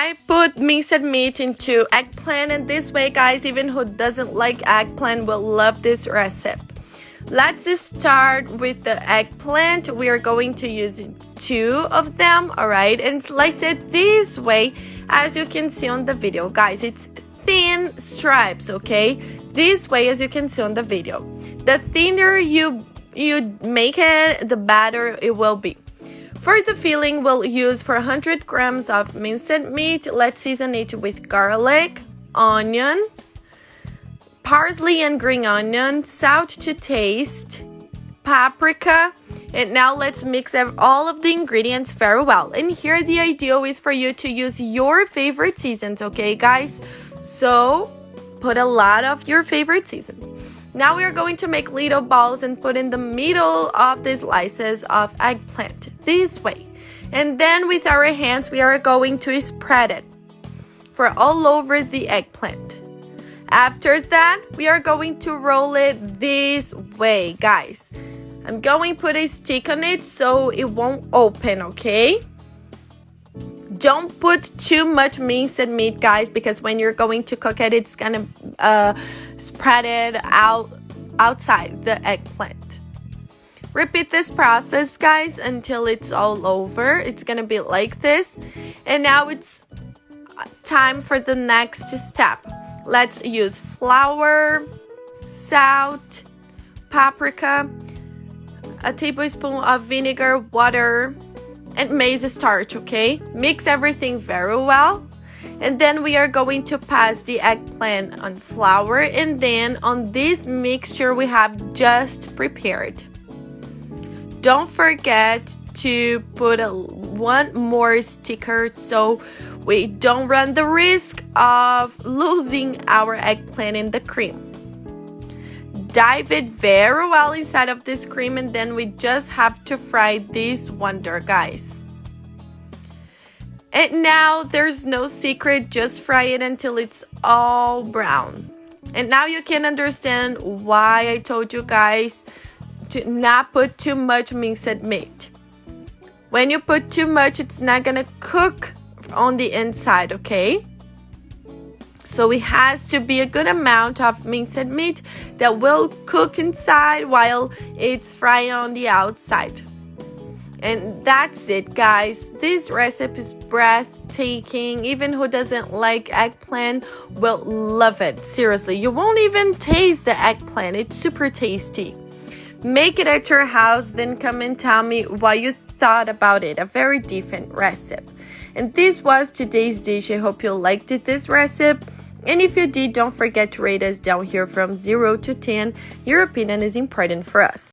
I put minced meat into eggplant, and this way, guys, even who doesn't like eggplant will love this recipe. Let's start with the eggplant. We are going to use 2 of them, all right, and slice it this way. As you can see on the video, guys, it's thin stripes, okay, this way, as you can see on the video. The thinner you make it, the better it will be. For the filling, we'll use 400 grams of minced meat. Let's season it with garlic, onion, parsley and green onion, salt to taste, paprika. And now let's mix all of the ingredients very well. And here the ideal is for you to use your favorite seasons, okay, guys? So put a lot of your favorite season. Now we are going to make little balls and put in the middle of the slices of eggplant this way. And then with our hands, we are going to spread it for all over the eggplant. After that, we are going to roll it this way, guys. I'm going to put a stick on it so it won't open, okay? Don't put too much minced meat, guys, because when you're going to cook it, it's gonna spread it outside the eggplant. Repeat this process, guys, until it's all over. It's gonna be like this. And now it's time for the next step. Let's use flour, salt, paprika, a tablespoon of vinegar, water, and maize starch, okay? Mix everything very well. And then we are going to pass the eggplant on flour and then on this mixture we have just prepared. Don't forget to put one more sticker so we don't run the risk of losing our eggplant in the cream. Dive it very well inside of this cream, and then we just have to fry this wonder, guys. And now there's no secret, just fry it until it's all brown. And now you can understand why I told you guys to not put too much minced meat. When you put too much, it's not gonna cook on the inside, okay? So it has to be a good amount of minced meat that will cook inside while it's frying on the outside. And that's it, guys. This recipe is breathtaking. Even who doesn't like eggplant will love it. Seriously, you won't even taste the eggplant. It's super tasty. Make it at your house, then come and tell me what you thought about it. A very different recipe. And this was today's dish. I hope you liked this recipe. And if you did, don't forget to rate us down here from 0 to 10. Your opinion is important for us.